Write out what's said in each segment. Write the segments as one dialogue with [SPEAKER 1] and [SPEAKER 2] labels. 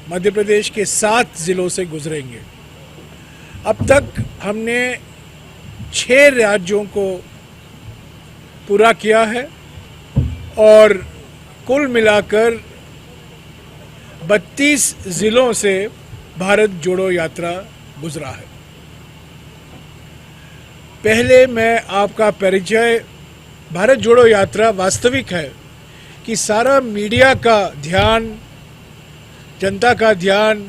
[SPEAKER 1] मध्य प्रदेश के 7 जिलों से गुजरेंगे। अब तक हमने 6 राज्यों को पूरा किया है और कुल मिलाकर 32 जिलों से भारत जोड़ो यात्रा गुजरा है। पहले मैं आपका परिचय, भारत जोड़ो यात्रा वास्तविक है कि सारा मीडिया का ध्यान, जनता का ध्यान,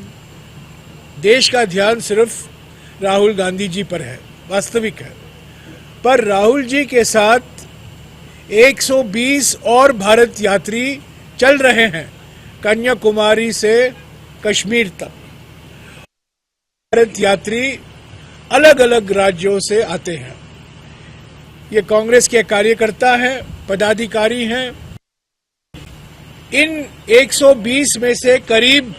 [SPEAKER 1] देश का ध्यान सिर्फ राहुल गांधी जी पर है, वास्तविक है। पर राहुल जी के साथ 120 और भारत यात्री चल रहे हैं, कन्याकुमारी से कश्मीर तक। भारत यात्री अलग अलग राज्यों से आते हैं। ये कांग्रेस के कार्यकर्ता हैं, पदाधिकारी हैं। इन 120 में से करीब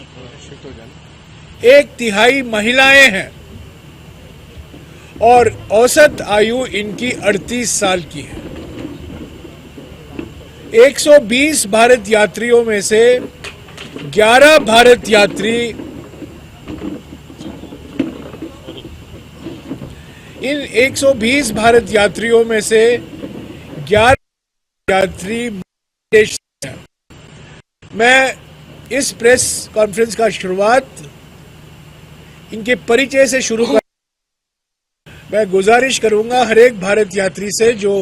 [SPEAKER 1] 1/3 महिलाएं हैं और औसत आयु इनकी 38 साल की है। 120 भारत यात्रियों में से 11 भारत यात्री इन 120 भारत यात्रियों में से 11 यात्री देश से हैं। मैं इस प्रेस कॉन्फ्रेंस का शुरुआत इनके परिचय से शुरू कर। मैं गुजारिश करूंगा हर एक भारत यात्री से जो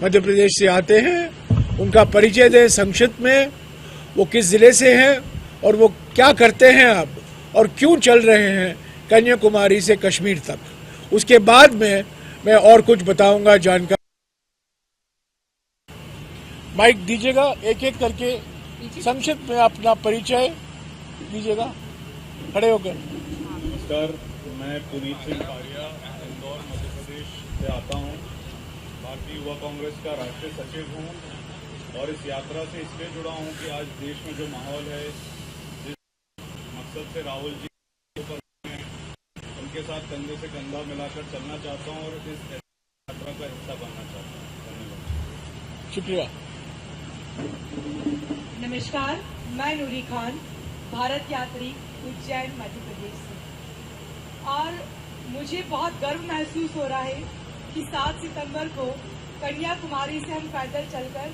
[SPEAKER 1] मध्य प्रदेश से आते हैं, उनका परिचय दें संक्षिप्त में, वो किस जिले से हैं और वो क्या करते हैं अब और क्यों चल रहे हैं कन्याकुमारी से कश्मीर तक। उसके बाद में मैं और कुछ बताऊंगा जानकारी। माइक दीजिएगा, एक एक करके संक्षिप्त में अपना परिचय दीजिएगा, खड़े होकर।
[SPEAKER 2] नमस्कार, मैं पुनीत सिंह पारिया, इंदौर मध्य प्रदेश से आता हूं। भारतीय युवा कांग्रेस का राष्ट्रीय सचिव हूं और इस यात्रा से इसलिए जुड़ा हूं कि आज देश में जो माहौल है, जिस मकसद से राहुल जी उनके साथ कंधे से कंधा मिलाकर चलना चाहता हूं और इस यात्रा का हिस्सा बनना चाहता हूं। धन्यवाद,
[SPEAKER 1] शुक्रिया।
[SPEAKER 3] नमस्कार, मैं नूरी खान, भारत यात्री, उज्जैन मध्य प्रदेश से। और मुझे बहुत गर्व महसूस हो रहा है कि 7 सितंबर को कन्याकुमारी से हम पैदल चलकर,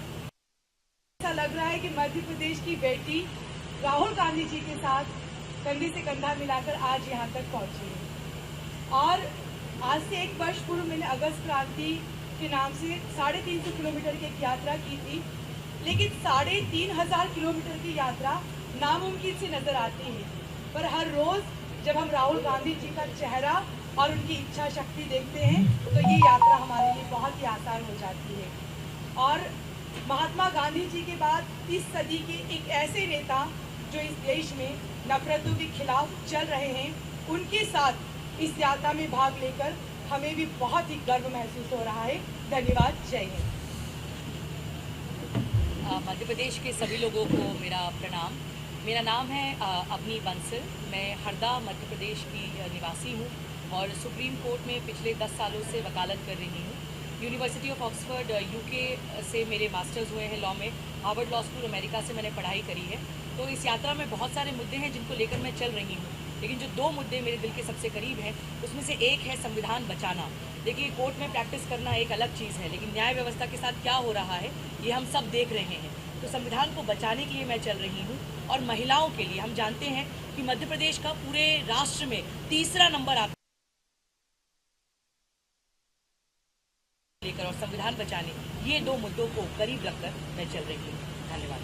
[SPEAKER 3] ऐसा लग रहा है कि मध्य प्रदेश की बेटी राहुल गांधी जी के साथ कंधे से कंधा मिलाकर आज यहाँ तक पहुंची है। और आज से 1 वर्ष पूर्व मैंने अगस्त क्रांति के नाम से 350 किलोमीटर की एक यात्रा की थी, लेकिन 3500 किलोमीटर की यात्रा नामुमकिन सी नजर आती है। पर हर रोज जब हम राहुल गांधी जी का चेहरा और उनकी इच्छा शक्ति देखते हैं तो ये यात्रा हमारे लिए बहुत ही आसान हो जाती है। और महात्मा गांधी जी के बाद इस सदी के एक ऐसे नेता जो इस देश में नफरतों के खिलाफ चल रहे हैं, उनके साथ इस यात्रा में भाग लेकर हमें भी बहुत ही गर्व महसूस हो रहा है। धन्यवाद, जय हिंद।
[SPEAKER 4] मध्य प्रदेश के सभी लोगों को मेरा प्रणाम। मेरा नाम है अवनी बंसल। मैं हरदा मध्य प्रदेश की निवासी हूँ और सुप्रीम कोर्ट में पिछले 10 सालों से वकालत कर रही हूँ। यूनिवर्सिटी ऑफ ऑक्सफोर्ड यूके से मेरे मास्टर्स हुए हैं लॉ में। हार्वर्ड लॉ स्कूल अमेरिका से मैंने पढ़ाई करी है। तो इस यात्रा में बहुत सारे मुद्दे हैं जिनको लेकर मैं चल रही हूँ, लेकिन जो 2 मुद्दे मेरे दिल के सबसे करीब हैं उसमें से एक है संविधान बचाना। देखिए, कोर्ट में प्रैक्टिस करना एक अलग चीज़ है, लेकिन न्याय व्यवस्था के साथ क्या हो रहा है ये हम सब देख रहे हैं। तो संविधान को बचाने के लिए मैं चल रही हूँ। और महिलाओं के लिए हम जानते हैं कि मध्य प्रदेश का पूरे राष्ट्र में 3रा नंबर आता लेकर और संविधान बचाने, ये 2 मुद्दों को करीब रखकर मैं चल रही हूँ। धन्यवाद।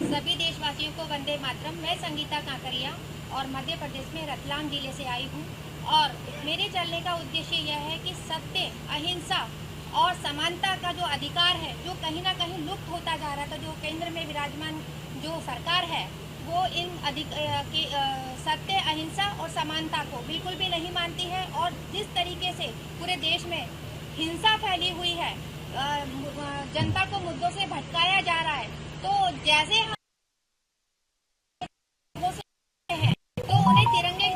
[SPEAKER 5] सभी देशवासियों को वंदे मातरम। मैं संगीता काकरिया और मध्य प्रदेश में रतलाम जिले से आई हूँ और मेरे चलने का उद्देश्य यह है कि सत्य, अहिंसा और समानता का जो अधिकार है, जो कहीं ना कहीं लुप्त होता जा रहा था, जो केंद्र में विराजमान जो सरकार है वो इन सत्य, अहिंसा और समानता को बिल्कुल भी नहीं मानती है। और जिस तरीके से पूरे देश में हिंसा फैली हुई है, जनता को मुद्दों से भटकाया जा रहा है, तो जैसे हम हैं तो उन्हें तिरंगे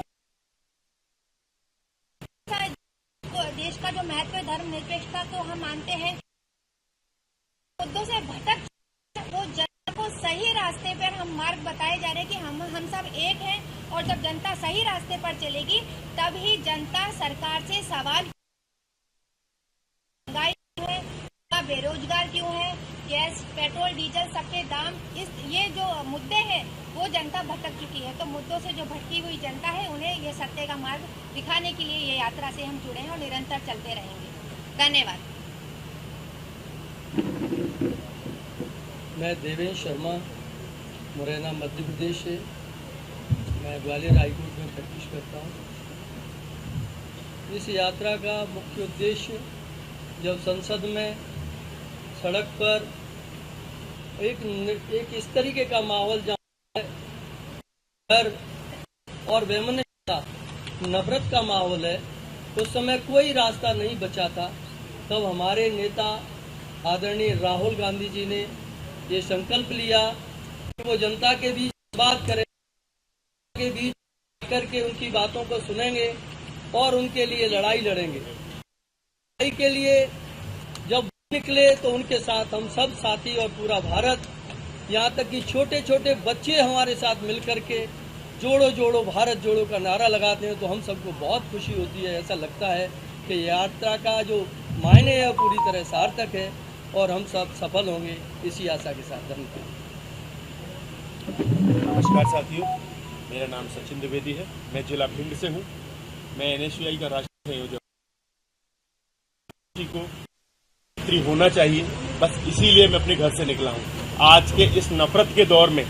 [SPEAKER 5] देश का जो महत्व है, धर्मनिरपेक्षता को हम मानते हैं। मुद्दों से भटक वो जनता को सही रास्ते पर हम मार्ग बताए जा रहे हैं कि हम सब एक हैं, और जब जनता सही रास्ते पर चलेगी तभी जनता सरकार से सवाल, महंगाई क्यों है, बेरोजगार क्यों है, गैस पेट्रोल डीजल सबके दाम, ये जो मुद्दे हैं वो जनता भटक चुकी है। तो मुद्दों से जो भटकी हुई जनता है उन्हें ये सत्य का मार्ग दिखाने के लिए ये यात्रा से हम जुड़े हैं और निरंतर चलते रहेंगे। धन्यवाद।
[SPEAKER 6] मैं देवेंद्र शर्मा, मुरैना मध्य प्रदेश से। मैं ग्वालियर हाईकोर्ट में प्रैक्टिस करता हूँ। इस यात्रा का मुख्य उद्देश्य, जब संसद में सड़क पर एक इस तरीके का माहौल जहाँ डर और वैमनस्यता, नफरत का माहौल है, उस समय कोई रास्ता नहीं बचा था। तब हमारे नेता आदरणीय राहुल गांधी जी ने ये संकल्प लिया कि वो जनता के बीच बात करें, के बीच करके उनकी बातों को सुनेंगे और उनके लिए लड़ाई लड़ेंगे। लड़ाई के लिए जब निकले तो उनके साथ हम सब साथी और पूरा भारत, यहाँ तक कि छोटे छोटे बच्चे हमारे साथ मिलकर के जोड़ो जोड़ो भारत जोड़ो का नारा लगाते हैं, तो हम सबको बहुत खुशी होती है। ऐसा लगता है कि यात्रा का जो मायने है पूरी तरह सार्थक है और हम सब सफल होंगे, इसी आशा के साथ। धन्यवाद।
[SPEAKER 7] नमस्कार साथियों, मेरा नाम सचिन द्विवेदी है। मैं जिला भिंड से हूँ। मैं NSUI का राष्ट्रीय संयोजक को होना चाहिए, बस इसीलिए मैं अपने घर से निकला हूँ। आज के इस नफरत के दौर में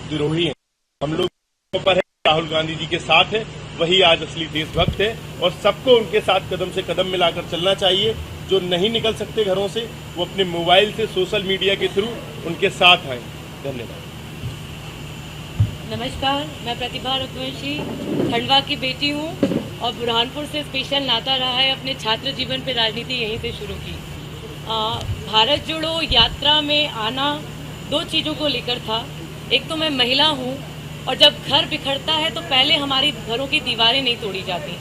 [SPEAKER 7] विरोधी हैं, हम लोग पर है, राहुल गांधी जी के साथ है, वही आज असली देशभक्त है और सबको उनके साथ कदम से कदम मिलाकर चलना चाहिए। जो नहीं निकल सकते घरों से, वो अपने मोबाइल से सोशल मीडिया के थ्रू उनके साथ आए। धन्यवाद।
[SPEAKER 8] नमस्कार, मैं प्रतिभा रघुवंशी खंडवा की बेटी हूँ और बुरहानपुर से स्पेशल नाता रहा है। अपने छात्र जीवन पे राजनीति यहीं से शुरू की। भारत जोड़ो यात्रा में आना दो चीज़ों को लेकर था। एक तो मैं महिला हूँ और जब घर बिखरता है तो पहले हमारी घरों की दीवारें नहीं तोड़ी जाती,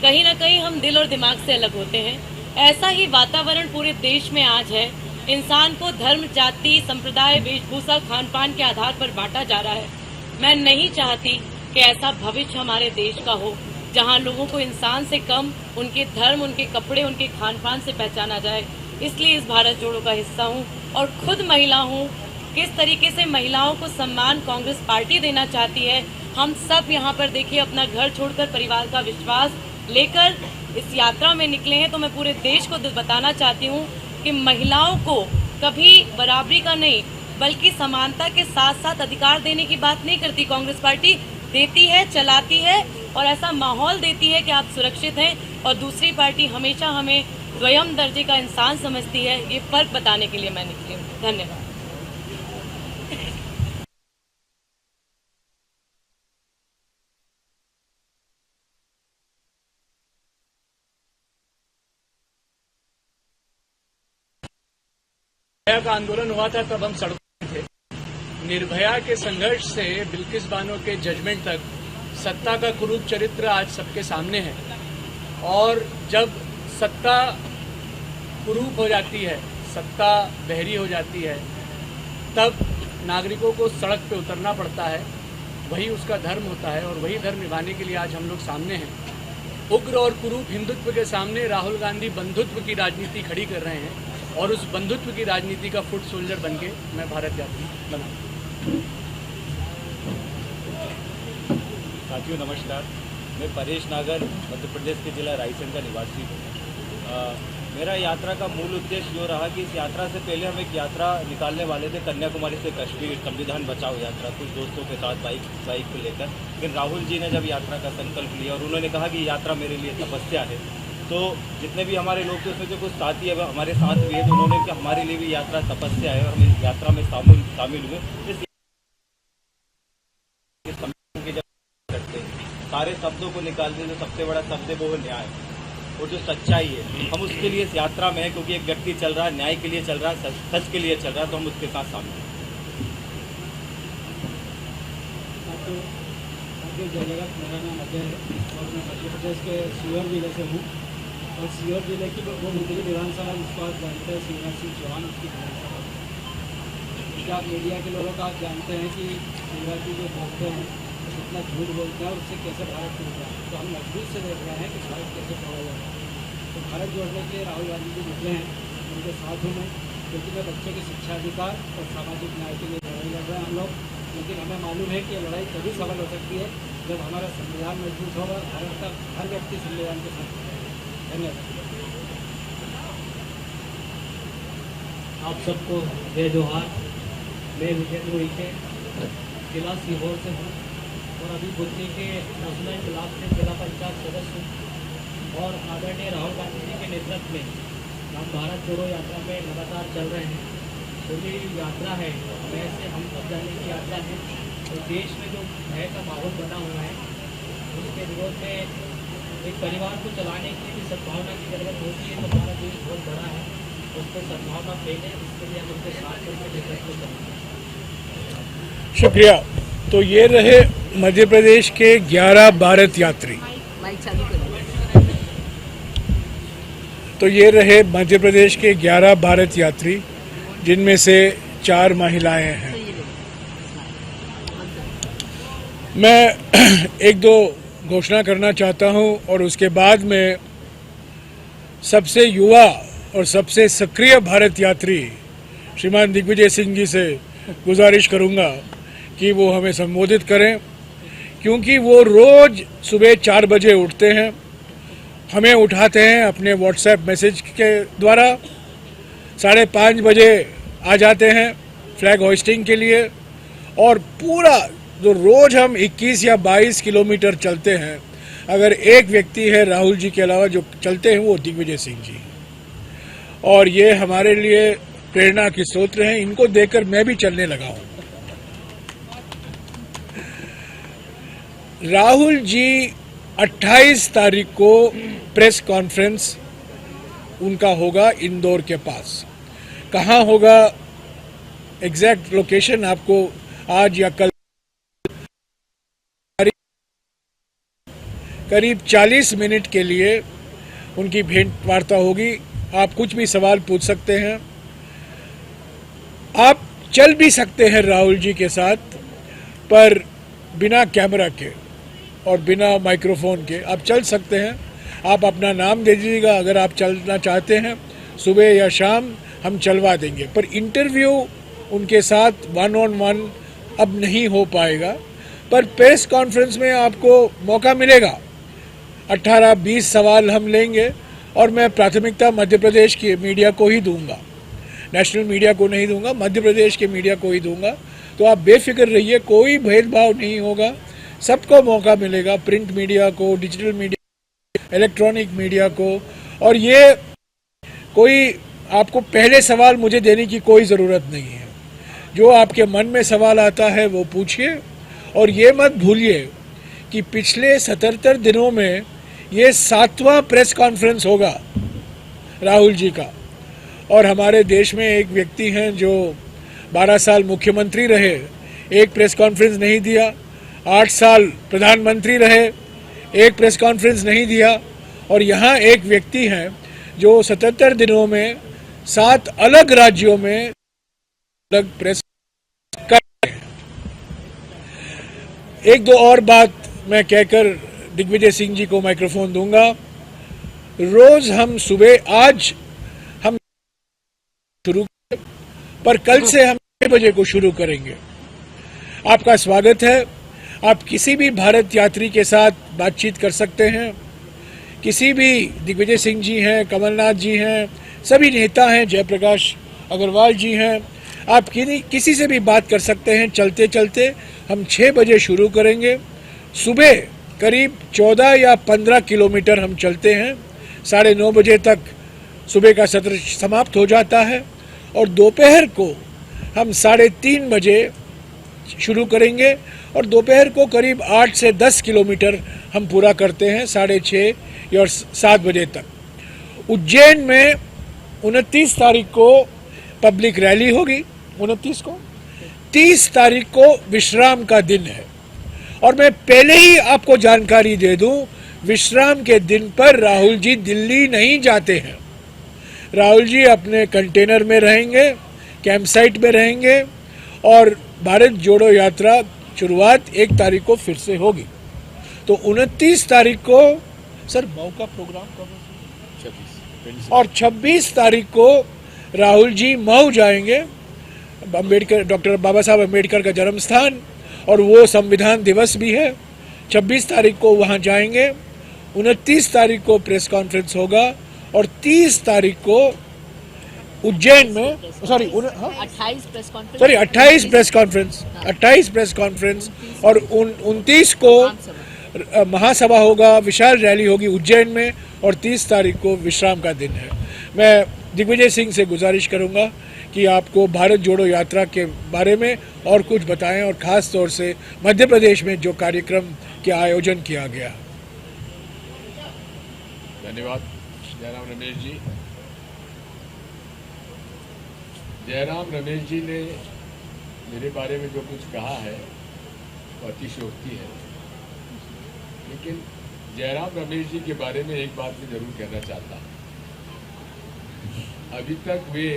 [SPEAKER 8] कहीं ना कहीं हम दिल और दिमाग से अलग होते हैं। ऐसा ही वातावरण पूरे देश में आज है। इंसान को धर्म, जाति, संप्रदाय, वेशभूषा, खान पान के आधार पर बांटा जा रहा है। मैं नहीं चाहती कि ऐसा भविष्य हमारे देश का हो जहां लोगों को इंसान से कम उनके धर्म, उनके कपड़े, उनके खान पान से पहचाना जाए। इसलिए इस भारत जोड़ो का हिस्सा हूं और खुद महिला हूं। किस तरीके से महिलाओं को सम्मान कांग्रेस पार्टी देना चाहती है, हम सब यहाँ पर देखिए अपना घर छोड़कर परिवार का विश्वास लेकर इस यात्रा में निकले हैं। तो मैं पूरे देश को बताना चाहती हूँ कि महिलाओं को कभी बराबरी का नहीं बल्कि समानता के साथ साथ अधिकार देने की बात नहीं करती कांग्रेस पार्टी। देती है, चलाती है और ऐसा माहौल देती है कि आप सुरक्षित हैं, और दूसरी पार्टी हमेशा हमें द्वयम दर्जे का इंसान समझती है। ये फर्क बताने के लिए मैं निकली हूँ। धन्यवाद।
[SPEAKER 1] निर्भया का आंदोलन हुआ था, तब हम सड़कों में थे। निर्भया के संघर्ष से बिल्किस बानो के जजमेंट तक सत्ता का कुरूप चरित्र आज सबके सामने है। और जब सत्ता कुरूप हो जाती है, सत्ता बहरी हो जाती है, तब नागरिकों को सड़क पे उतरना पड़ता है। वही उसका धर्म होता है और वही धर्म निभाने के लिए आज हम लोग सामने हैं। उग्र और कुरूप हिंदुत्व के सामने राहुल गांधी बंधुत्व की राजनीति खड़ी कर रहे हैं और उस बंधुत्व की राजनीति का फुट सोल्जर बन के मैं भारत यात्री बना।
[SPEAKER 7] साथियों नमस्कार, मैं परेश नागर मध्य प्रदेश के जिला रायसेन का निवासी हूँ। मेरा यात्रा का मूल उद्देश्य जो रहा कि इस यात्रा से पहले हम एक यात्रा निकालने वाले थे कन्याकुमारी से कश्मीर, संविधान बचाओ यात्रा, कुछ दोस्तों के साथ बाइक को लेकर। लेकिन राहुल जी ने जब यात्रा का संकल्प लिया और उन्होंने कहा कि यात्रा मेरे लिए तपस्या है, तो जितने भी हमारे लोग थे उसमें जो कुछ साथी है हमारे साथ भी है, तो उन्होंने कहा हमारे लिए भी यात्रा तपस्या है और हम इस यात्रा में शामिल हुए। इस सारे शब्दों को निकालते जो सबसे बड़ा शब्द है वो न्याय और जो सच्चाई है, हम उसके लिए इस यात्रा में है। क्योंकि एक व्यक्ति चल रहा है, न्याय के लिए चल रहा है, सच के लिए चल रहा है, तो हम उसके साथ शामिल हैं।
[SPEAKER 9] मेरा नाम अजय है और मैं मध्य प्रदेश के सीहोर जिले से हूँ। और सीहोर जिले की वो मुंगेली विधानसभा जिसको आप जानते हैं शिवराज सिंह चौहान उसकी विधानसभा, क्या आप मीडिया के लोगों का आप जानते हैं कि शिवराज जी जो बोलते हैं कितना झूठ बोलते हैं और उससे कैसे भारत टूटता है। तो हम मजबूत से देख रहे हैं कि भारत कैसे तोड़ा जा रहा है। तो भारत जोड़ने के लिए राहुल गांधी जी निकले हैं, उनके साथ हूँ मैं, क्योंकि मैं बच्चों के शिक्षा अधिकार और सामाजिक न्याय के लिए लड़ाई लड़ रहे हैं हम लोग। लेकिन हमें मालूम है कि ये लड़ाई तभी सफल हो सकती है जब हमारा संविधान मजबूत होगा, भारत का हर व्यक्ति संविधान के साथ। धन्यवाद।
[SPEAKER 10] आप सबको जय जोहार। मैं विजेंद्र उइके जिला सीहोर से हूँ और अभी बुद्धि के नेशनल ब्लॉक से जिला पंचायत सदस्य हूँ और आदरणीय राहुल गांधी जी के नेतृत्व में हम भारत जोड़ो यात्रा में लगातार चल रहे हैं। तो ये यात्रा है वैसे हम सब जाने की यात्रा है। तो देश में जो भय का माहौल बना हुआ है उसके विरोध में एक परिवार को चलाने के लिए भी सद्भावना की जरूरत होती है। तो हमारा देश बहुत बड़ा है, उस पर सद्भावना फैले, इसके लिए हम उनके साथ करके नेतृत्व करेंगे।
[SPEAKER 1] शुक्रिया। तो ये रहे मध्य प्रदेश के 11 भारत यात्री। तो ये रहे मध्य प्रदेश के 11 भारत यात्री, जिनमें से 4 महिलाएं हैं। मैं एक दो घोषणा करना चाहता हूं और उसके बाद में सबसे युवा और सबसे सक्रिय भारत यात्री श्रीमान दिग्विजय सिंह जी से गुजारिश करूंगा कि वो हमें संबोधित करें, क्योंकि वो रोज सुबह 4 बजे उठते हैं, हमें उठाते हैं अपने व्हाट्सएप मैसेज के द्वारा, 5:30 बजे आ जाते हैं फ्लैग होइस्टिंग के लिए, और पूरा जो रोज हम 21 या 22 किलोमीटर चलते हैं, अगर एक व्यक्ति है राहुल जी के अलावा जो चलते हैं वो दिग्विजय सिंह जी, और ये हमारे लिए प्रेरणा के स्रोत हैं। इनको देखकर मैं भी चलने लगा हूं। राहुल जी 28 तारीख को प्रेस कॉन्फ्रेंस उनका होगा इंदौर के पास। कहाँ होगा, एग्जैक्ट लोकेशन आपको आज या कल करीब 40 मिनट के लिए उनकी भेंट वार्ता होगी। आप कुछ भी सवाल पूछ सकते हैं, आप चल भी सकते हैं राहुल जी के साथ, पर बिना कैमरा के और बिना माइक्रोफोन के आप चल सकते हैं। आप अपना नाम दे दीजिएगा, अगर आप चलना चाहते हैं सुबह या शाम हम चलवा देंगे, पर इंटरव्यू उनके साथ 1-on-1 अब नहीं हो पाएगा। पर प्रेस कॉन्फ्रेंस में आपको मौका मिलेगा, 18-20 सवाल हम लेंगे और मैं प्राथमिकता मध्य प्रदेश की मीडिया को ही दूंगा, नेशनल मीडिया को नहीं दूंगा, मध्य प्रदेश के मीडिया को ही दूंगा। तो आप बेफिक्र रहिए, कोई भेदभाव नहीं होगा, सबको मौका मिलेगा, प्रिंट मीडिया को, डिजिटल मीडिया, इलेक्ट्रॉनिक मीडिया को। और ये कोई आपको पहले सवाल मुझे देने की कोई ज़रूरत नहीं है, जो आपके मन में सवाल आता है वो पूछिए। और ये मत भूलिए कि पिछले 77 दिनों में ये 7वां प्रेस कॉन्फ्रेंस होगा राहुल जी का। और हमारे देश में एक व्यक्ति हैं जो 12 साल मुख्यमंत्री रहे, एक प्रेस कॉन्फ्रेंस नहीं दिया, 8 साल प्रधानमंत्री रहे, एक प्रेस कॉन्फ्रेंस नहीं दिया, और यहाँ एक व्यक्ति हैं जो 77 दिनों में 7 अलग राज्यों में अलग प्रेस कर रहे हैं। एक दो और बात मैं कहकर दिग्विजय सिंह जी को माइक्रोफोन दूंगा। रोज हम सुबह, आज हम शुरू, पर कल से हम 6 बजे को शुरू करेंगे। आपका स्वागत है। आप किसी भी भारत यात्री के साथ बातचीत कर सकते हैं, किसी भी, दिग्विजय सिंह जी हैं, कमलनाथ जी हैं, सभी नेता हैं, जयप्रकाश अग्रवाल जी हैं, आप किसी से भी बात कर सकते हैं। चलते चलते हम 6 बजे शुरू करेंगे। सुबह करीब 14 या 15 किलोमीटर हम चलते हैं, 9:30 बजे तक सुबह का सत्र समाप्त हो जाता है, और दोपहर को हम 3:30 बजे शुरू करेंगे, और दोपहर को करीब 8 से 10 किलोमीटर हम पूरा करते हैं 6:30 या 7 बजे तक। उज्जैन में 29 तारीख को पब्लिक रैली होगी, 29 को, 30 तारीख को विश्राम का दिन है। और मैं पहले ही आपको जानकारी दे दूं, विश्राम के दिन पर राहुल जी दिल्ली नहीं जाते हैं। राहुल जी अपने कंटेनर में रहेंगे, कैंप साइट में रहेंगे और भारत जोड़ो यात्रा शुरुआत 1 तारीख को फिर से होगी। तो 29 तारीख को सर मऊ का प्रोग्राम कब है? 26 और 26 तारीख को राहुल जी मऊ जाएंगे, अम्बेडकर, डॉक्टर बाबा साहब अम्बेडकर का जन्म स्थान, और वो संविधान दिवस भी है। 26 तारीख को वहां जाएंगे, 29 तारीख को प्रेस कॉन्फ्रेंस होगा और 30 तारीख को उज्जैन में 28 प्रेस कॉन्फ्रेंस और 29 को महासभा होगा, विशाल रैली होगी उज्जैन में, और 30 तारीख को विश्राम का दिन है। मैं दिग्विजय सिंह से गुजारिश करूंगा कि आपको भारत जोड़ो यात्रा के बारे में और कुछ बताएं, और खास तौर से मध्य प्रदेश में जो कार्यक्रम के आयोजन किया गया।
[SPEAKER 11] धन्यवाद जयराम रमेश जी। जयराम रमेश जी ने मेरे बारे में जो कुछ कहा है वो अतिशयोक्ति है, लेकिन जयराम रमेश जी के बारे में एक बात मैं जरूर कहना चाहता हूँ। अभी तक वे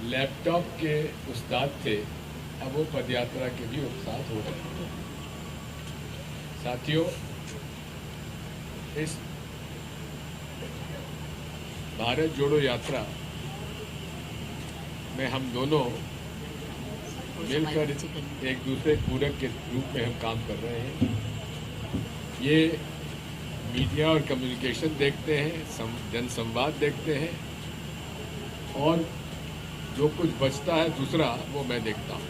[SPEAKER 11] लैपटॉप के उस्ताद थे, अब वो पदयात्रा के भी उस्ताद हो रहे हैं। साथियों, इस भारत जोड़ो यात्रा में हम दोनों मिलकर एक दूसरे पूरक के रूप में हम काम कर रहे हैं। ये मीडिया और कम्युनिकेशन देखते हैं, जनसंवाद देखते हैं, और जो कुछ बचता है दूसरा वो मैं देखता हूँ।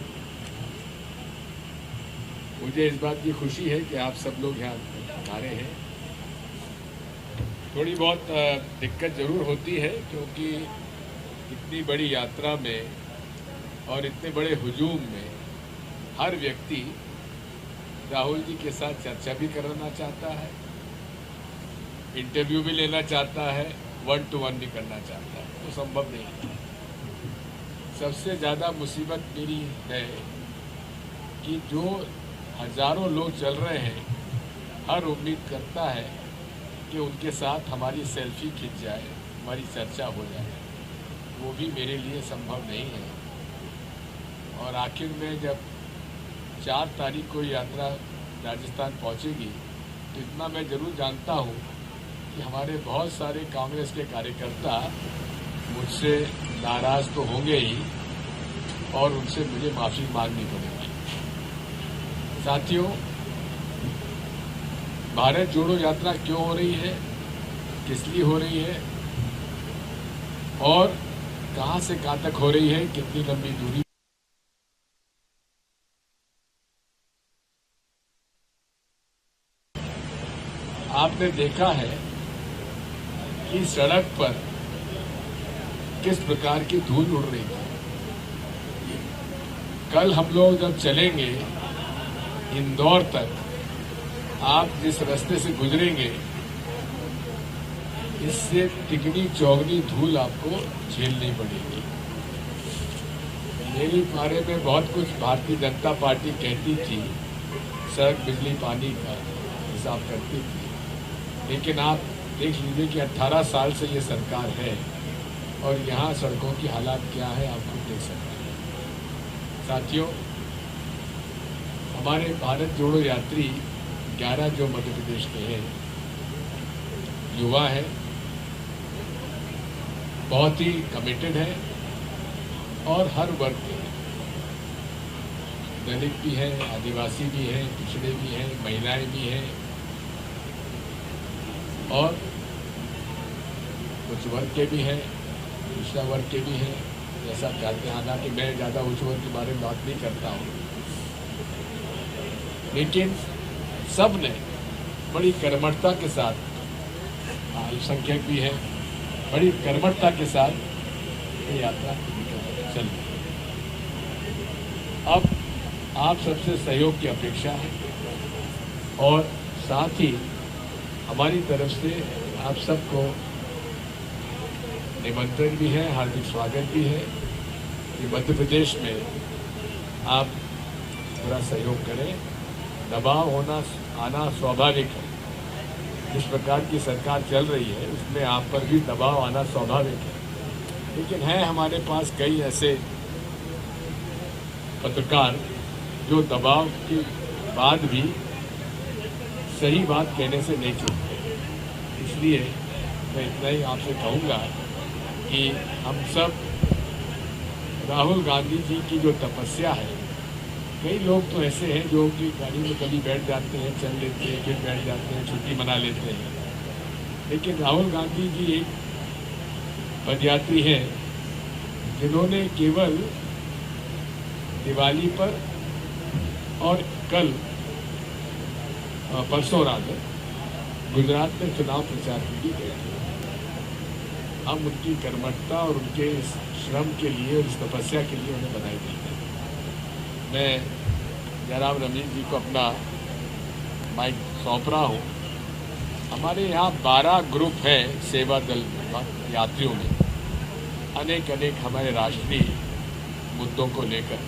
[SPEAKER 11] मुझे इस बात की खुशी है कि आप सब लोग यहाँ आ रहे हैं। थोड़ी बहुत दिक्कत जरूर होती है, क्योंकि इतनी बड़ी यात्रा में और इतने बड़े हुजूम में हर व्यक्ति राहुल जी के साथ चर्चा भी करना चाहता है, इंटरव्यू भी लेना चाहता है, 1 to 1 भी करना चाहता है, तो संभव नहीं है। सबसे ज़्यादा मुसीबत मेरी है कि जो हजारों लोग चल रहे हैं, हर उम्मीद करता है कि उनके साथ हमारी सेल्फी खिंच जाए, हमारी चर्चा हो जाए, वो भी मेरे लिए संभव नहीं है। और आखिर में जब 4 तारीख को यात्रा राजस्थान पहुंचेगी, तो इतना मैं जरूर जानता हूं कि हमारे बहुत सारे कांग्रेस के कार्यकर्ता मुझसे नाराज तो होंगे ही, और उनसे मुझे माफी मांगनी पड़ेगी। साथियों, भारत जोड़ो यात्रा क्यों हो रही है, किस लिए हो रही है, और कहां से कहां तक हो रही है, कितनी लंबी दूरी। आपने देखा है कि सड़क पर किस प्रकार की धूल उड़ रही थी। कल हम लोग जब चलेंगे इंदौर तक, आप जिस रास्ते से गुजरेंगे, इससे तिगनी चौगनी धूल आपको झेलनी पड़ेगी। मेरे बारे में बहुत कुछ भारतीय जनता पार्टी कहती थी, सड़क बिजली पानी का हिसाब करती थी, लेकिन आप देख लीजिए कि 18 साल से ये सरकार है और यहाँ सड़कों की हालात क्या है, आप खुद देख सकते हैं। साथियों, हमारे भारत जोड़ो यात्री 11 जो मध्य प्रदेश के हैं, युवा है, बहुत ही कमिटेड है, और हर वर्ग के हैं। दलित भी हैं, आदिवासी भी हैं, पिछड़े भी हैं, महिलाएं भी हैं, और कुछ वर्ग के भी हैं, दूसरा वर्ग के भी हैं, जैसा चाहते हैं। हालांकि मैं ज़्यादा उच्च वर्ग के बारे में बात नहीं करता हूँ, लेकिन सब ने बड़ी कर्मठता के साथ, अल्पसंख्यक भी है, बड़ी कर्मठता के साथ ये यात्रा चल रही है। अब आप सबसे सहयोग की अपेक्षा है, और साथ ही हमारी तरफ से आप सबको निमंत्रण भी है, हार्दिक स्वागत भी है कि मध्य प्रदेश में आप पूरा सहयोग करें। दबाव आना स्वाभाविक है, जिस प्रकार की सरकार चल रही है उसमें आप पर भी दबाव आना स्वाभाविक है, लेकिन है हमारे पास कई ऐसे पत्रकार जो दबाव के बाद भी सही बात कहने से नहीं चूकते। इसलिए मैं इतना ही आपसे कहूँगा कि हम सब राहुल गांधी जी की जो तपस्या है, कई लोग तो ऐसे हैं जो कि गाड़ी में कभी बैठ जाते हैं, चल लेते हैं, फिर बैठ जाते हैं, छुट्टी मना लेते हैं, लेकिन राहुल गांधी जी एक पदयात्री हैं जिन्होंने केवल दिवाली पर और कल परसों रात गुजरात में चुनाव प्रचार की गई। हम उनकी कर्मठता और उनके इस श्रम के लिए और इस तपस्या के लिए उन्हें बधाई देते हैं। मैं जयराम रमेश जी को अपना माइक सौंप रहा हूँ। हमारे यहाँ 12 ग्रुप हैं सेवा दल यात्रियों में, अनेक हमारे राष्ट्रीय मुद्दों को लेकर,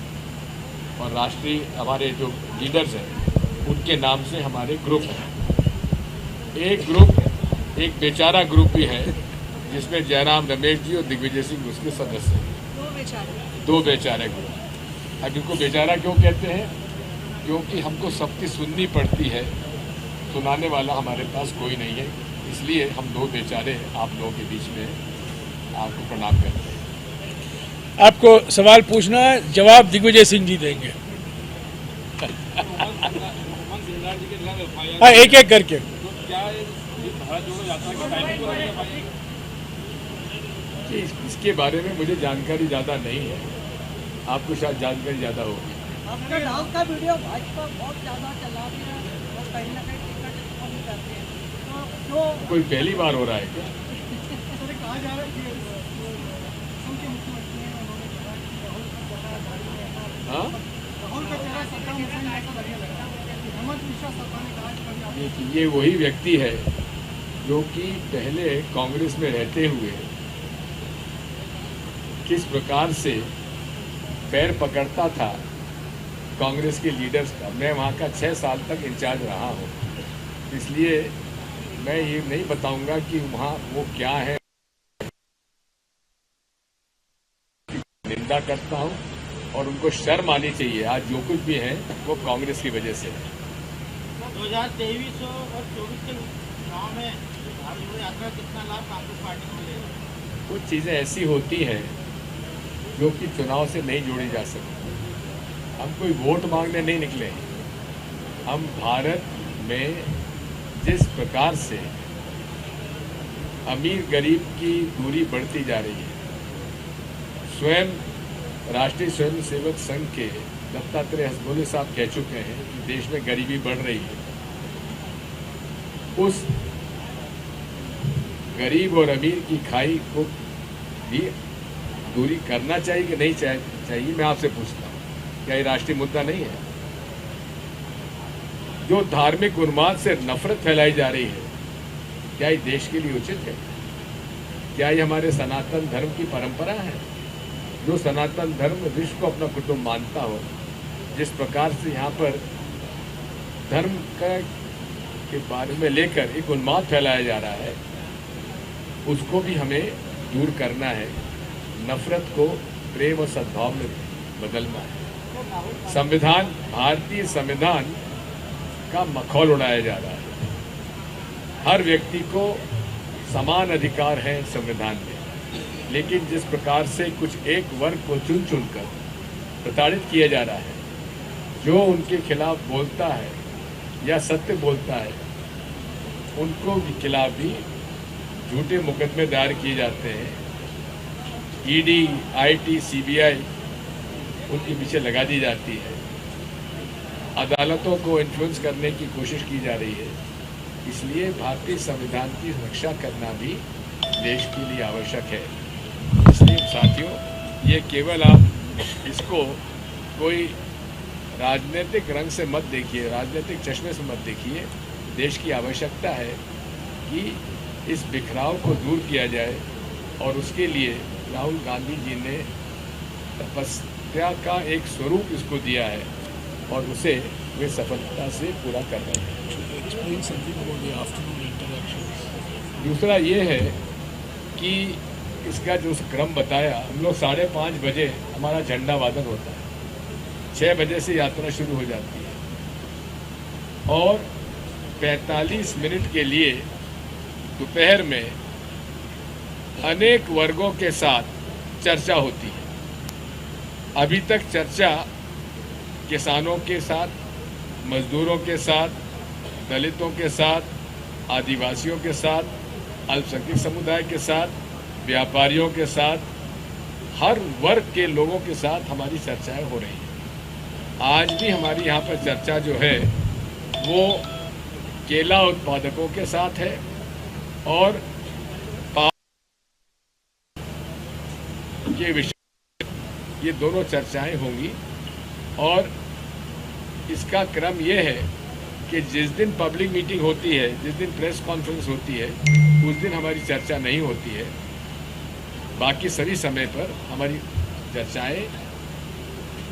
[SPEAKER 11] और राष्ट्रीय हमारे जो लीडर्स हैं उनके नाम से हमारे ग्रुप हैं। एक ग्रुप एक बेचारा ग्रुप भी है जिसमें जयराम रमेश जी और दिग्विजय सिंह उसके सदस्य हैं। दो बेचारे ग्रुप। अब इनको बेचारा क्यों कहते हैं? क्योंकि हमको सबकी सुननी पड़ती है, सुनाने वाला हमारे पास कोई नहीं है, इसलिए हम दो बेचारे आप लोगों के बीच में आपको प्रणाम करते हैं।
[SPEAKER 1] आपको सवाल पूछना है, जवाब दिग्विजय सिंह जी देंगे। हाँ, एक एक करके।
[SPEAKER 11] इसके बारे में मुझे जानकारी ज़्यादा नहीं है, आपको शायद जानकारी ज़्यादा होगी।
[SPEAKER 12] आपका डांस का वीडियो भाजपा बहुत ज़्यादा चला रही है और कहीं ना कहीं टिकट कम करते हैं, तो
[SPEAKER 11] कोई पहली बार हो रहा है क्या?
[SPEAKER 12] सर कहा जा रहा है कि असम के मुख्यमंत्री हैं, उन्होंने कहा कि राहुल का चेहरा सद्दाम हुसैन जैसा लगने लगा। हेमंत मिश्रा सभा ने कहा कि
[SPEAKER 11] ये वही व्यक्ति है जो कि पहले कांग्रेस में रहते हुए किस प्रकार से पैर पकड़ता था कांग्रेस के लीडर्स का। मैं वहाँ का 6 साल तक इंचार्ज रहा हूँ, इसलिए मैं ये नहीं बताऊंगा कि वहाँ वो क्या है। निंदा करता हूँ और उनको शर्म आनी चाहिए। आज जो कुछ भी है वो कांग्रेस की वजह से है।
[SPEAKER 12] 2023 और 24 के चुनाव में भारत जोड़ो यात्रा कितना लाभ कांग्रेस पार्टी को मिलेगा?
[SPEAKER 11] कुछ चीज़ें ऐसी होती हैं जो कि चुनाव से नहीं जोड़ी जा सकती। हम कोई वोट मांगने नहीं निकले हैं। हम भारत में जिस प्रकार से अमीर गरीब की दूरी बढ़ती जा रही है, स्वयं राष्ट्रीय स्वयंसेवक संघ के दत्तात्रेय हसबोले साहब कह चुके हैं कि देश में गरीबी बढ़ रही है। उस गरीब और अमीर की खाई को भी दूरी करना चाहिए कि नहीं चाहिए, मैं आपसे पूछता हूँ, क्या ये राष्ट्रीय मुद्दा नहीं है? जो धार्मिक उन्माद से नफरत फैलाई जा रही है, क्या ये देश के लिए उचित है? क्या ये हमारे सनातन धर्म की परंपरा है? जो सनातन धर्म विश्व को अपना कुटुंब मानता हो, जिस प्रकार से यहाँ पर धर्म के बारे में लेकर एक उन्माद फैलाया जा रहा है, उसको भी हमें दूर करना है। नफरत को प्रेम और सद्भाव में बदलना है। संविधान, भारतीय संविधान का मखौल उड़ाया जा रहा है। हर व्यक्ति को समान अधिकार है संविधान में, लेकिन जिस प्रकार से कुछ एक वर्ग को चुन चुनकर प्रताड़ित किया जा रहा है, जो उनके खिलाफ बोलता है या सत्य बोलता है, उनको के खिलाफ भी झूठे मुकदमे दायर किए जाते हैं। ईडी, आईटी, सीबीआई उनके पीछे लगा दी जाती है। अदालतों को इन्फ्लुएंस करने की कोशिश की जा रही है। इसलिए भारतीय संविधान की रक्षा करना भी देश के लिए आवश्यक है। इसलिए साथियों, ये केवल आप इसको कोई राजनीतिक रंग से मत देखिए, राजनीतिक चश्मे से मत देखिए। देश की आवश्यकता है कि इस बिखराव को दूर किया जाए, और उसके लिए राहुल गांधी जी ने तपस्या का एक स्वरूप इसको दिया है, और उसे वे सफलता से पूरा कर रहे हैं। दूसरा ये है कि इसका जो क्रम बताया, हम लोग 5:30 बजे हमारा झंडा वादन होता है, 6 बजे से यात्रा शुरू हो जाती है और 45 मिनट के लिए दोपहर में अनेक वर्गों के साथ चर्चा होती है। अभी तक चर्चा किसानों के साथ, मजदूरों के साथ, दलितों के साथ, आदिवासियों के साथ, अल्पसंख्यक समुदाय के साथ, व्यापारियों के साथ, हर वर्ग के लोगों के साथ हमारी चर्चाएं हो रही हैं। आज भी हमारी यहाँ पर चर्चा जो है वो केला उत्पादकों के साथ है और के विषय ये दोनों चर्चाएं होंगी और इसका क्रम ये है कि जिस दिन पब्लिक मीटिंग होती है, जिस दिन प्रेस कॉन्फ्रेंस होती है, उस दिन हमारी चर्चा नहीं होती है। बाकी सभी समय पर हमारी चर्चाएं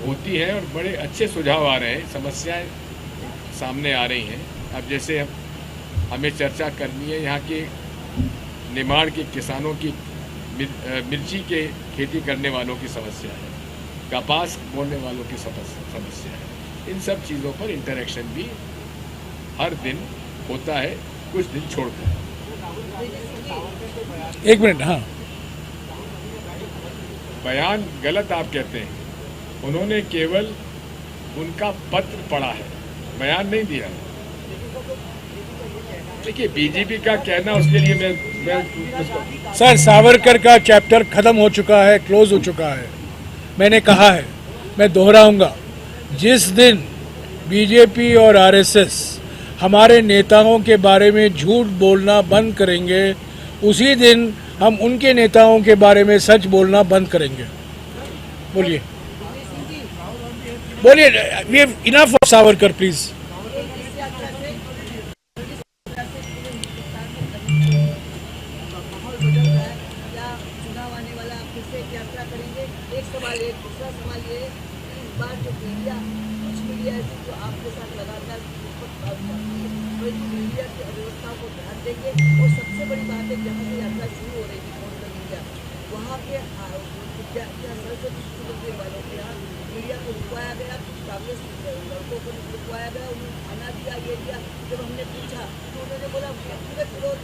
[SPEAKER 11] होती हैं और बड़े अच्छे सुझाव आ रहे हैं, समस्याएं सामने आ रही हैं। अब जैसे हमें चर्चा करनी है यहाँ के निमाड़ के किसानों की मिर्ची के खेती करने वालों की समस्या है, कपास बोने वालों की समस्या है। इन सब चीज़ों पर इंटरेक्शन भी हर दिन होता है, कुछ दिन छोड़कर।
[SPEAKER 1] 1 मिनट। हाँ,
[SPEAKER 11] बयान गलत आप कहते हैं, उन्होंने केवल उनका पत्र पढ़ा है, बयान नहीं दिया। देखिए बीजेपी का कहना, उसके लिए मैं
[SPEAKER 1] सर सावरकर का चैप्टर खत्म हो चुका है, क्लोज हो चुका है। मैंने कहा है, मैं दोहराऊंगा, जिस दिन बीजेपी और आरएसएस हमारे नेताओं के बारे में झूठ बोलना बंद करेंगे, उसी दिन हम उनके नेताओं के बारे में सच बोलना बंद करेंगे। बोलिए बोलिए, we have enough of Savarkar please.
[SPEAKER 13] और सबसे बड़ी बात है, जहाँ से यात्रा शुरू हो रही थी इंडिया, वहाँ के सरस्वती शिशु वालों के यहाँ मीडिया को रुकवाया गया, कुछ कांग्रेस लड़कों को रुकवाया गया, उन्होंने खाना दिया, ये दिया। जब हमने पूछा तो उन्होंने बोला व्यक्तिगत विरोध,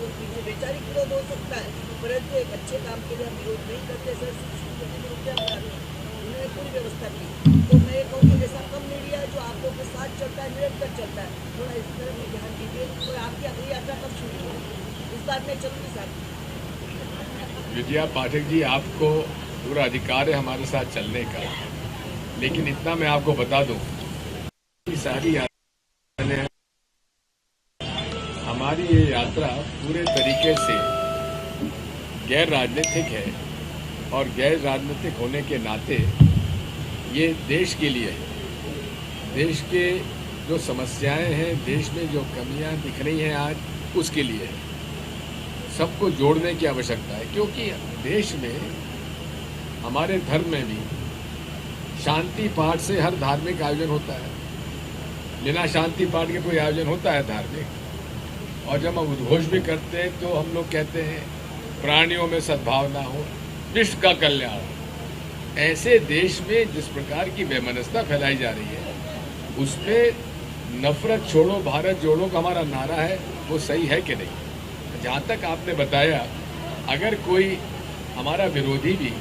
[SPEAKER 13] वैचारिक विरोध हो सकता है, परंतु एक अच्छे काम के लिए हम विरोध नहीं करते। सरस्वती शिशु उन्होंने पूरी व्यवस्था की। तो मैं ये कहूँ कि जैसा कम मीडिया है जो आप लोगों के साथ चलता है, निरंतर चलता है, थोड़ा इस तरह में ध्यान दीजिए। और आपकी अगली यात्रा कब शुरू होगी, इस बात में चलूँगी साथ।
[SPEAKER 11] विजया पाठक जी, आपको पूरा अधिकार है हमारे साथ चलने का, लेकिन इतना मैं आपको बता दूं, सारी यात्रा, हमारी ये यात्रा पूरे तरीके से गैर राजनीतिक है और गैर राजनीतिक होने के नाते ये देश के लिए है। देश के जो समस्याएं हैं, देश में जो कमियां दिख रही हैं आज, उसके लिए है। सबको जोड़ने की आवश्यकता है, क्योंकि देश में, हमारे धर्म में भी शांति पाठ से हर धार्मिक आयोजन होता है। बिना शांति पाठ के कोई आयोजन होता है धार्मिक? और जब हम उद्घोष भी करते हैं तो हम लोग कहते हैं प्राणियों में सद्भावना हो, विश्व का कल्याण। ऐसे देश में जिस प्रकार की वैमनस्यता फैलाई जा रही है, उसमें नफरत छोड़ो भारत जोड़ो का हमारा नारा है, वो सही है कि नहीं? जहाँ तक आपने बताया, अगर कोई हमारा विरोधी भी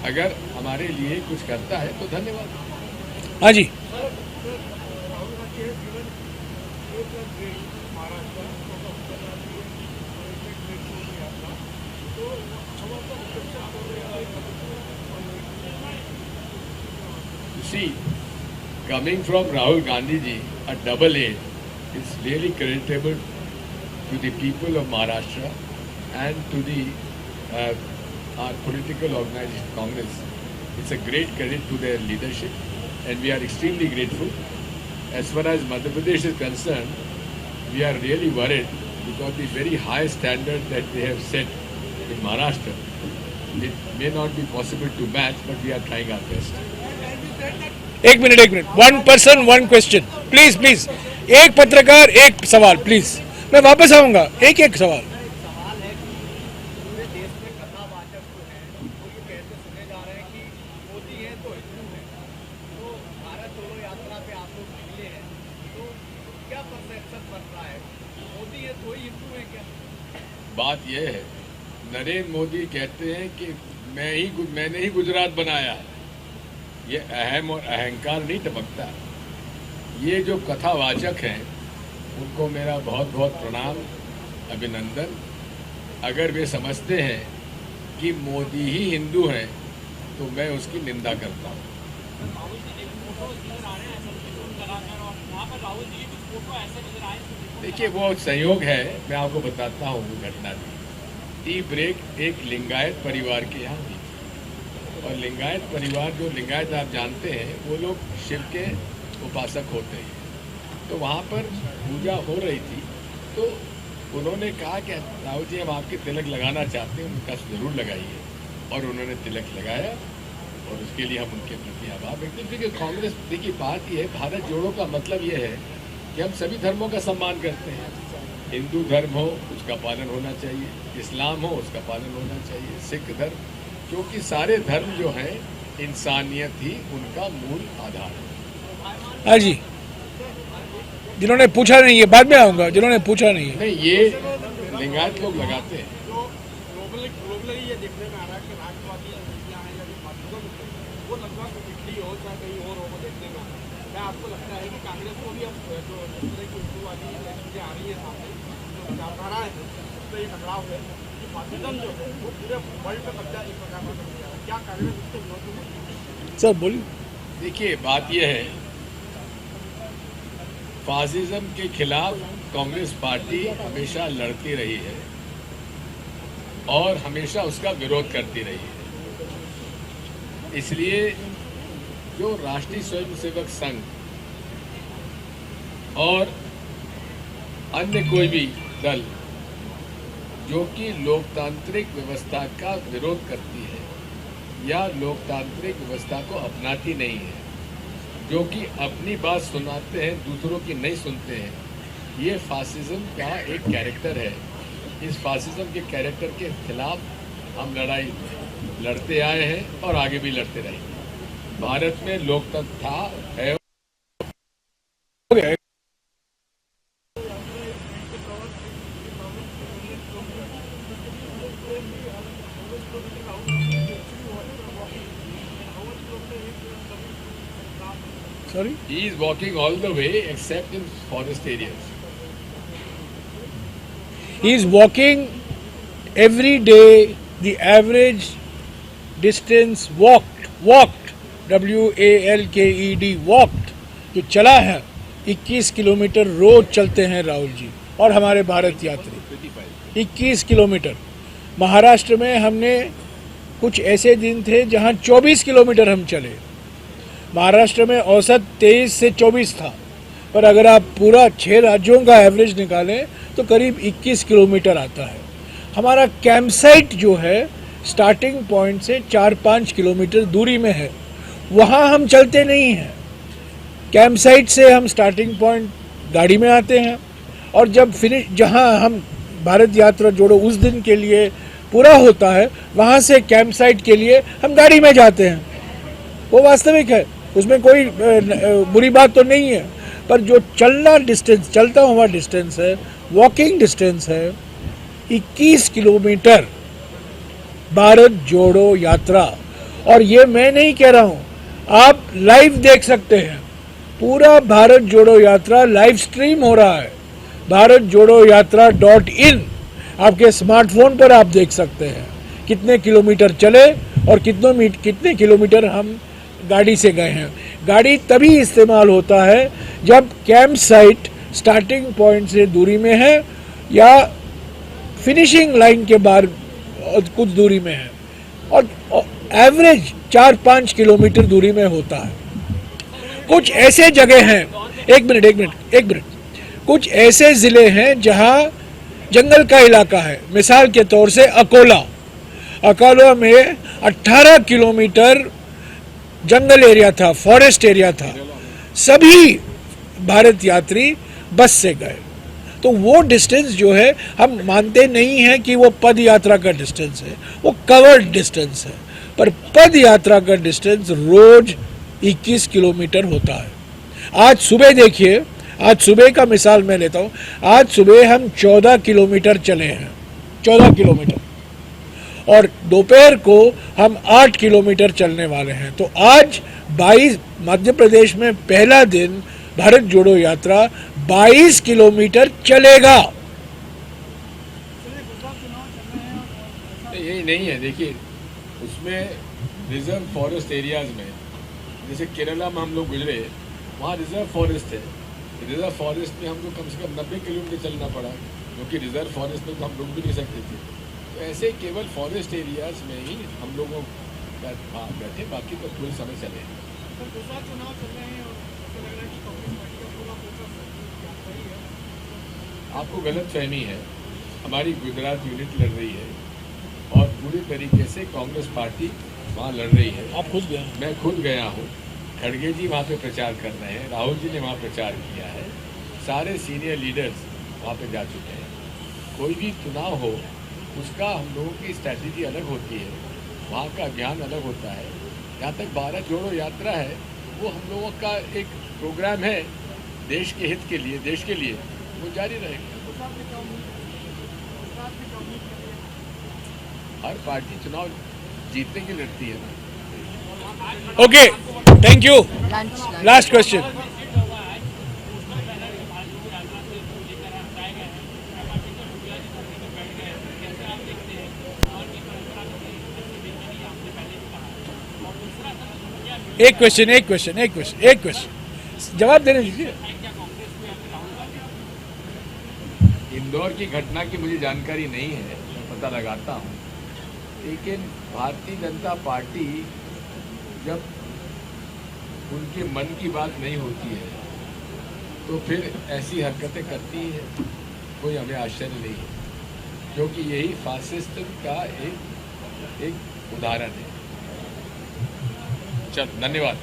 [SPEAKER 11] अगर हमारे लिए कुछ करता है तो धन्यवाद।
[SPEAKER 1] हाँ जी।
[SPEAKER 11] See, coming from Rahul Gandhi ji, a double A is really creditable to the people of Maharashtra and to the our political organization Congress. It's a great credit to their leadership, and we are extremely grateful. As far as Madhya Pradesh is concerned, we are really worried because the very high standard that they have set in Maharashtra, it may not be possible to match, but we are trying our best.
[SPEAKER 1] एक minute, 1 person 1 question, please. एक पत्रकार एक सवाल, please. मैं वापस आऊंगा, एक सवाल।
[SPEAKER 12] संसद बन रहा है, मोदी ये दो ही हिंदू है क्या?
[SPEAKER 11] बात यह है, नरेंद्र मोदी कहते हैं कि मैंने ही गुजरात बनाया। ये अहम और अहंकार नहीं टपकता। ये जो कथावाचक हैं उनको मेरा बहुत बहुत प्रणाम, अभिनंदन। अगर वे समझते हैं कि मोदी ही हिंदू हैं तो मैं उसकी निंदा करता हूँ। देखिए, वो संयोग है, मैं आपको बताता हूँ वो घटना भी। टी ब्रेक एक लिंगायत परिवार के यहाँ हुई और लिंगायत परिवार, जो लिंगायत आप जानते हैं, वो लोग शिव के उपासक होते हैं। तो वहाँ पर पूजा हो रही थी, तो उन्होंने कहा कि राहुल जी हम आपके तिलक लगाना चाहते हैं, उनका ज़रूर लगाइए। और उन्होंने तिलक लगाया और उसके लिए हम उनके प्रति आभार व्यक्त करते हैं। कांग्रेस, देखिए बात यह है, भारत जोड़ो का मतलब ये है कि हम सभी धर्मों का सम्मान करते हैं। हिंदू धर्म हो उसका पालन होना चाहिए, इस्लाम हो उसका पालन होना चाहिए, सिख धर्म, क्योंकि सारे धर्म जो हैं इंसानियत ही उनका मूल आधार है।
[SPEAKER 1] हाँ जी, जिन्होंने पूछा नहीं है, बाद में आऊंगा, जिन्होंने पूछा नहीं है।
[SPEAKER 11] नहीं, ये लिंगायत लोग लगाते हैं।
[SPEAKER 12] ग्लोबली ये देखने में आ रहा है कि राष्ट्रवादी शक्तियां हैं या जो मजबूत है वो लगभग दिल्ली हो चाहे कहीं और हो, वो देखने में क्या आपको लगता है कि कांग्रेस को भी अब जो इस तरह की हिंदूवादी चीजें आ रही है सामने, जो विचारधारा है उस पर ये टकराव है कि फासिज्म जो है वो पूरे वर्ल्ड पे कब्जा एक प्रकार का कर दिया है, क्या कांग्रेस उसके विरोध में?
[SPEAKER 1] सर बोलिए।
[SPEAKER 11] देखिए, बात यह है, फासिज्म के खिलाफ कांग्रेस पार्टी हमेशा लड़ती रही है और हमेशा उसका विरोध करती रही है। इसलिए जो राष्ट्रीय स्वयंसेवक संघ और अन्य कोई भी दल जो कि लोकतांत्रिक व्यवस्था का विरोध करती है या लोकतांत्रिक व्यवस्था को अपनाती नहीं है, जो कि अपनी बात सुनाते हैं दूसरों की नहीं सुनते हैं, ये फासिज्म का एक कैरेक्टर है। इस फासिज्म के कैरेक्टर के खिलाफ हम लड़ाई लड़ते आए हैं और आगे भी लड़ते रहेंगे। भारत में लोकतंत्र था, है।
[SPEAKER 1] Sorry?
[SPEAKER 11] He is walking all the way except in forest areas.
[SPEAKER 1] He is walking every day the average distance walked, WALKED, walked, जो चला है 21 किलोमीटर रोज चलते हैं राहुल जी और हमारे भारत यात्री 21 किलोमीटर। महाराष्ट्र में हमने कुछ ऐसे दिन थे जहां 24 किलोमीटर हम चले। महाराष्ट्र में औसत 23 से 24 था, पर अगर आप पूरा 6 राज्यों का एवरेज निकालें तो करीब 21 किलोमीटर आता है। हमारा कैंप साइट जो है स्टार्टिंग पॉइंट से 4-5 किलोमीटर दूरी में है, वहाँ हम चलते नहीं हैं। कैंप साइट से हम स्टार्टिंग पॉइंट गाड़ी में आते हैं और जब फिनिश, जहाँ हम भारत यात्रा जोड़ो उस दिन के लिए पूरा होता है, वहाँ से कैंप साइट के लिए हम गाड़ी में जाते हैं। वो वास्तविक है, उसमें कोई बुरी बात तो नहीं है, पर जो चलना डिस्टेंस, चलता हुआ डिस्टेंस है, वॉकिंग डिस्टेंस है 21 किलोमीटर भारत जोड़ो यात्रा। और ये मैं नहीं कह रहा हूँ, आप लाइव देख सकते हैं, पूरा भारत जोड़ो यात्रा लाइव स्ट्रीम हो रहा है। भारत जोड़ो यात्रा.in आपके स्मार्टफोन पर आप देख सकते हैं कितने किलोमीटर चले और कितने किलोमीटर हम गाड़ी से गए हैं। गाड़ी तभी इस्तेमाल होता है जब कैंप साइट स्टार्टिंग पॉइंट से दूरी में है या फिनिशिंग लाइन के बाहर कुछ दूरी में है, और एवरेज 4-5 किलोमीटर दूरी में होता है। कुछ ऐसे जगह हैं, एक मिनट, कुछ ऐसे ज़िले हैं जहां जंगल का इलाका है। मिसाल के तौर से अकोला में 18 किलोमीटर जंगल एरिया था, फॉरेस्ट एरिया था। सभी भारत यात्री बस से गए। तो वो डिस्टेंस जो है, हम मानते नहीं हैं कि वो पद यात्रा का डिस्टेंस है, वो कवर्ड डिस्टेंस है, पर पद यात्रा का डिस्टेंस रोज 21 किलोमीटर होता है। आज सुबह देखिए, आज सुबह का मिसाल मैं लेता हूं, आज सुबह हम 14 किलोमीटर चले हैं, 14 किलोमीटर, और दोपहर को हम 8 किलोमीटर चलने वाले हैं। तो आज 22 मध्य प्रदेश में पहला दिन भारत जोड़ो यात्रा 22 किलोमीटर चलेगा।
[SPEAKER 11] यही नहीं है, देखिए उसमें रिजर्व फॉरेस्ट एरियाज में, जैसे केरला में हम लोग गुजरे, वहाँ रिजर्व फॉरेस्ट है। रिजर्व फॉरेस्ट में हमको कम से कम 90 किलोमीटर चलना पड़ा, क्योंकि रिजर्व फॉरेस्ट में तो हम रुक भी नहीं सकते थे। तो ऐसे केवल फॉरेस्ट एरियाज में ही हम लोगों बैठे, बाकी तो पूरे समय चले।
[SPEAKER 12] चुनाव चल रहे हैं और ऐसा लग रहा है कि कांग्रेस पार्टी का पूरा फोकस सही है।
[SPEAKER 11] आपको गलत फहमी है। हमारी गुजरात यूनिट लड़ रही है और पूरी तरीके से कांग्रेस पार्टी वहाँ लड़ रही है।
[SPEAKER 1] आप खुद गए?
[SPEAKER 11] मैं खुद गया हूँ। खड़गे जी वहाँ पे प्रचार कर रहे हैं, राहुल जी ने वहाँ प्रचार किया है, सारे सीनियर लीडर्स वहाँ पे जा चुके हैं। कोई भी चुनाव हो उसका हम लोगों की स्ट्रैटेजी अलग होती है, वहाँ का ज्ञान अलग होता है। जहाँ तक भारत जोड़ो यात्रा है, वो हम लोगों का एक प्रोग्राम है देश के हित के लिए, देश के लिए, वो जारी रहेगा। हर पार्टी चुनाव जीतने की लड़ती है ना।
[SPEAKER 1] Okay, thank you. Last question. एक क्वेश्चन जवाब देने दीजिए।
[SPEAKER 11] इंदौर की घटना की मुझे जानकारी नहीं है, मैं पता लगाता हूँ। लेकिन भारतीय जनता पार्टी जब उनके मन की बात नहीं होती है तो फिर ऐसी हरकतें करती है, कोई हमें आश्चर्य नहीं है, क्योंकि यही फासिस्ट का एक उदाहरण है। चल, धन्यवाद।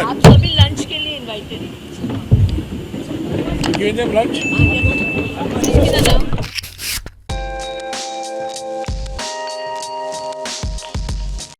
[SPEAKER 8] आप सभी लंच के लिए इनवाइटेड हैं।
[SPEAKER 1] लंच